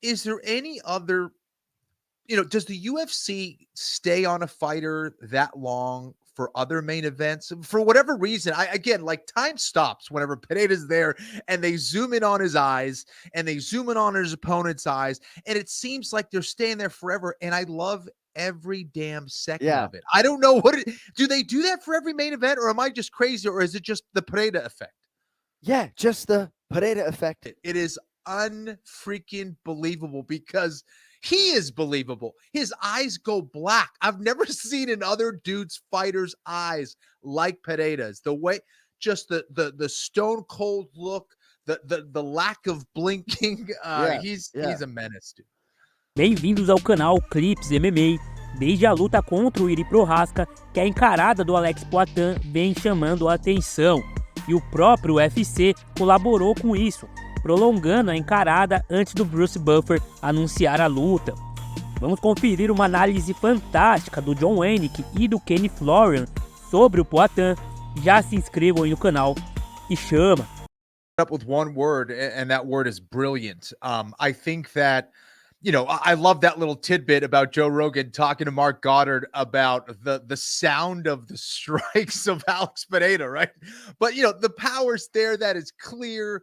is there any other, does the UFC stay on a fighter that long for other main events? For whatever reason, again, like time stops whenever Pereira's there and they zoom in on his eyes and they zoom in on his opponent's eyes. And it seems like they're staying there forever. And I love every damn second Yeah. of it. I don't know do they do that for every main event, or am I just crazy, or is it just the Pereira effect? Yeah, just the Pereira effect. It is unfreaking believable because he is believable. His eyes go black. I've never seen in other dudes' fighters' eyes like Pereira's. The way, just the stone cold look, the lack of blinking. Yeah, He's yeah. a menace, dude. Bem-vindos ao canal Clips MMA. Desde a luta contra o Iri Prohaska, que a encarada do Alex Poatan vem chamando a atenção. E o próprio UFC colaborou com isso, prolongando a encarada antes do Bruce Buffer anunciar a luta. Vamos conferir uma análise fantástica do Jon Anik e do Kenny Florian sobre o Poatan. Já se inscrevam aí no canal e chama! Up with one word, and that word is brilliant. I think that, I love that little tidbit about Joe Rogan talking to Mark Goddard about the sound of the strikes of Alex Pereira, right? But the power's there, that is clear.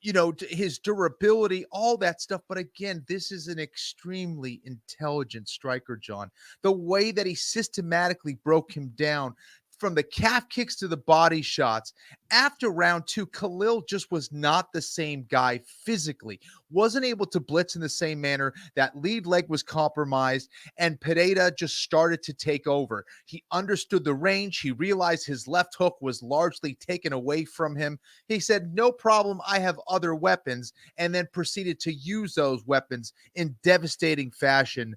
His durability, all that stuff. But again, this is an extremely intelligent striker, John. The way that he systematically broke him down, from the calf kicks to the body shots. After round 2, Khalil just was not the same guy physically, wasn't able to blitz in the same manner. That lead leg was compromised, and Pereira just started to take over. He understood the range. He realized his left hook was largely taken away from him. He said, no problem, I have other weapons, and then proceeded to use those weapons in devastating fashion.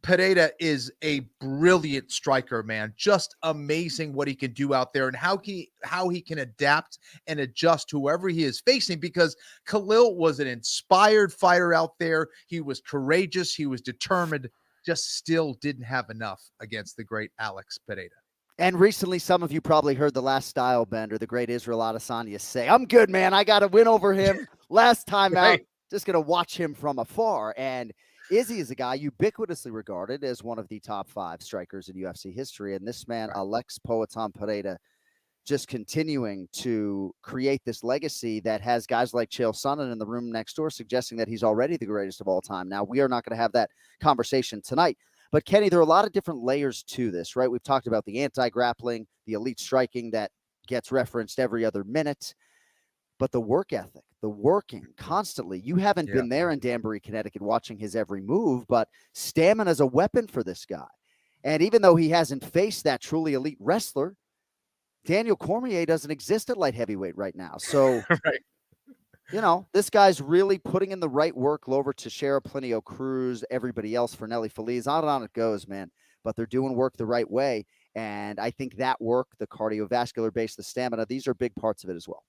Pereira is a brilliant striker, man. Just amazing what he can do out there and how he can adapt and adjust to whoever he is facing, because Khalil was an inspired fighter out there. He was courageous. He was determined, just still didn't have enough against the great Alex Pereira. And recently, some of you probably heard the last style bender, the great Israel Adesanya, say, I'm good, man. I got to win over him last time out. Just going to watch him from afar. And Izzy is a guy ubiquitously regarded as one of the top 5 strikers in UFC history. And this man, Alex Poatan Pereira, just continuing to create this legacy that has guys like Chael Sonnen in the room next door suggesting that he's already the greatest of all time. Now, we are not going to have that conversation tonight. But, Kenny, there are a lot of different layers to this, right? We've talked about the anti-grappling, the elite striking that gets referenced every other minute. But the work ethic, the working constantly. You haven't been there in Danbury, Connecticut, watching his every move, but stamina is a weapon for this guy. And even though he hasn't faced that truly elite wrestler, Daniel Cormier doesn't exist at light heavyweight right now. So, this guy's really putting in the right work. Glover Teixeira, Plinio Cruz, everybody else, Fernelli Feliz, on and on it goes, man. But they're doing work the right way. And I think that work, the cardiovascular base, the stamina, these are big parts of it as well.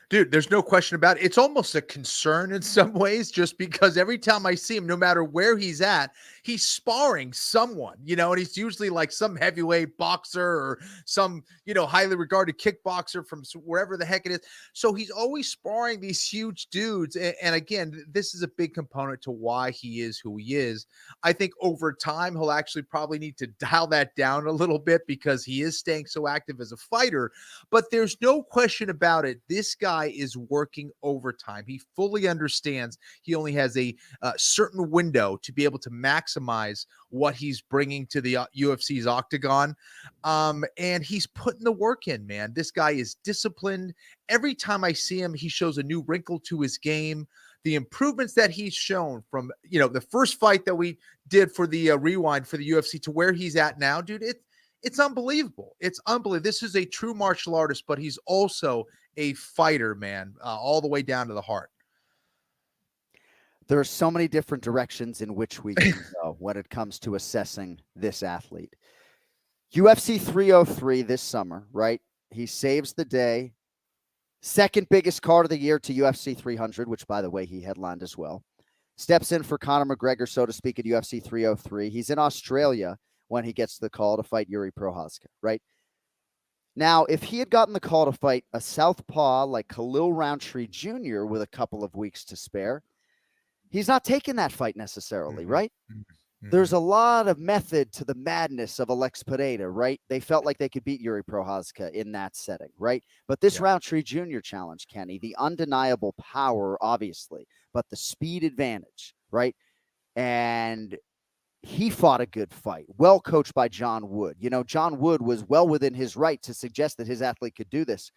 Dude, there's no question about it. It's almost a concern in some ways, just because every time I see him, no matter where he's at, he's sparring someone, and he's usually like some heavyweight boxer or some, highly regarded kickboxer from wherever the heck it is. So he's always sparring these huge dudes. And again, this is a big component to why he is who he is. I think over time, he'll actually probably need to dial that down a little bit because he is staying so active as a fighter. But there's no question about it. This guy is working overtime. He fully understands he only has a certain window to be able to maximize what he's bringing to the UFC's octagon. And he's putting the work in, man. This guy is disciplined. Every time I see him, he shows a new wrinkle to his game. The improvements that he's shown from, the first fight that we did for the rewind for the UFC to where he's at now, dude, it's unbelievable. It's unbelievable. This is a true martial artist, but he's also a fighter, man, all the way down to the heart. There are so many different directions in which we can go when it comes to assessing this athlete. UFC 303 this summer, right? He saves the day. Second biggest card of the year to UFC 300, which, by the way, he headlined as well. Steps in for Conor McGregor, so to speak, at UFC 303. He's in Australia when he gets the call to fight Iri Prohaska, right? Now, if he had gotten the call to fight a southpaw like Khalil Rountree Jr. with a couple of weeks to spare, he's not taking that fight necessarily, right? Mm-hmm. There's a lot of method to the madness of Alex Pereira, right? They felt like they could beat Yuri Prochazka in that setting, right? But this Rountree Jr. challenge, Kenny, the undeniable power, obviously, but the speed advantage, right? And he fought a good fight, well coached by John Wood. You know, John Wood was well within his right to suggest that his athlete could do this.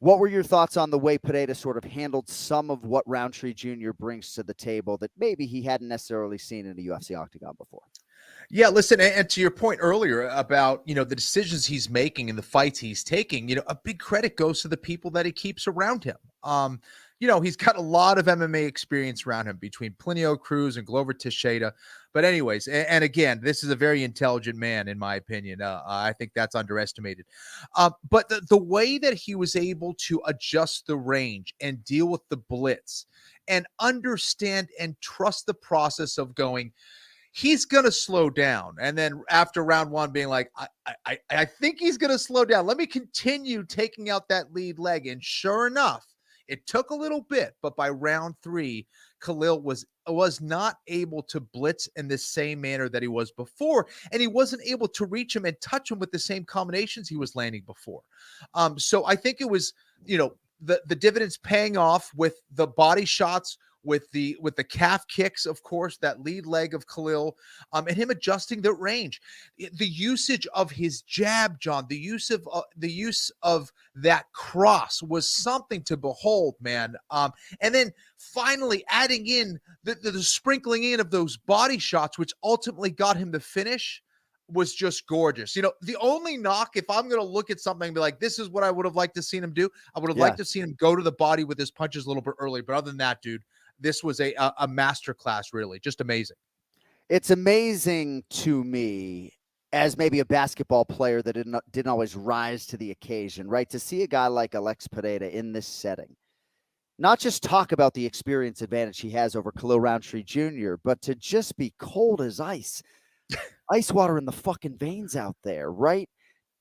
What were your thoughts on the way Pereira sort of handled some of what Rountree Jr. brings to the table that maybe he hadn't necessarily seen in a UFC octagon before? Yeah, listen, and to your point earlier about, the decisions he's making and the fights he's taking, a big credit goes to the people that he keeps around him. He's got a lot of MMA experience around him between Plinio Cruz and Glover Teixeira. But anyways, and again, this is a very intelligent man, in my opinion. I think that's underestimated. But the way that he was able to adjust the range and deal with the blitz and understand and trust the process of going, he's going to slow down. And then after round one being like, I think he's going to slow down. Let me continue taking out that lead leg. And sure enough, it took a little bit, but by round three, Khalil was not able to blitz in the same manner that he was before. And he wasn't able to reach him and touch him with the same combinations he was landing before. So I think it was, the dividends paying off with the body shots, with the calf kicks, of course, that lead leg of Khalil, and him adjusting the range, the usage of his jab, John, the use of that cross was something to behold, man. And then finally adding in the sprinkling in of those body shots, which ultimately got him the finish, was just gorgeous. The only knock, if I'm going to look at something and be like, this is what I would have liked to seen him do, I would have liked to see him go to the body with his punches a little bit early. But other than that, dude, this was a masterclass, really. Just amazing. It's amazing to me as maybe a basketball player that didn't always rise to the occasion, right? To see a guy like Alex Pereira in this setting, not just talk about the experience advantage he has over Khalil Rountree Jr., but to just be cold as ice, ice water in the fucking veins out there, right?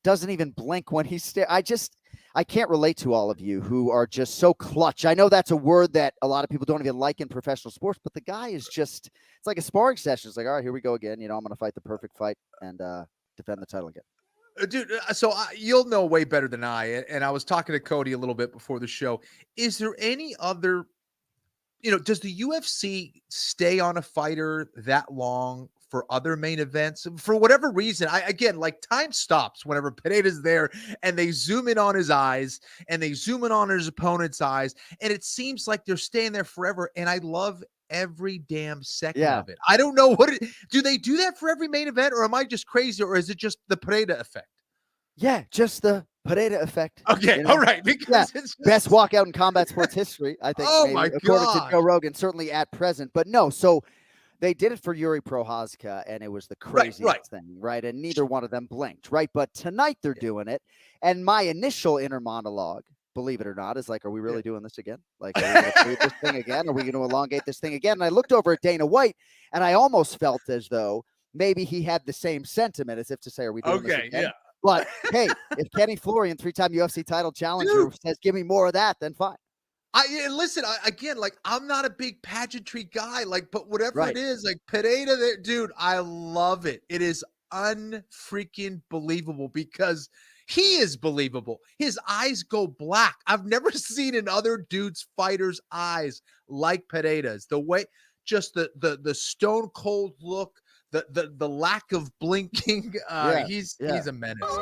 Doesn't even blink when he's I can't relate to all of you who are just so clutch. I know that's a word that a lot of people don't even like in professional sports, but the guy is just, it's like a sparring session. It's like, all right, here we go again. I'm going to fight the perfect fight and defend the title again. Dude, so you'll know way better than I. And I was talking to Cody a little bit before the show. Is there any other, does the UFC stay on a fighter that long for other main events? For whatever reason, time stops whenever Pereira's there and they zoom in on his eyes and they zoom in on his opponent's eyes. And it seems like they're staying there forever. And I love every damn second of it. I don't know do they do that for every main event, or am I just crazy, or is it just the Pereira effect? Yeah, just the Pereira effect. Okay, all right. Because it's just best walkout in combat sports history, I think. Oh maybe, my according God. to Joe Rogan, certainly at present. But no, so they did it for Yuri Prochazka, and it was the craziest thing, right? And neither one of them blinked, right? But tonight they're doing it. And my initial inner monologue, believe it or not, is like, are we really doing this again? Like, are we going to do this thing again? Are we going to elongate this thing again? And I looked over at Dana White, and I almost felt as though maybe he had the same sentiment, as if to say, are we doing this again? Yeah. But hey, if Kenny Florian, 3-time UFC title challenger, says, give me more of that, then fine. Listen, I'm not a big pageantry guy, but whatever it is, Pereira, dude, I love it. It is unfreaking believable because he is believable. His eyes go black. I've never seen another dude's fighter's eyes like Pereira's. The way, just the stone cold look, the lack of blinking. He's a menace.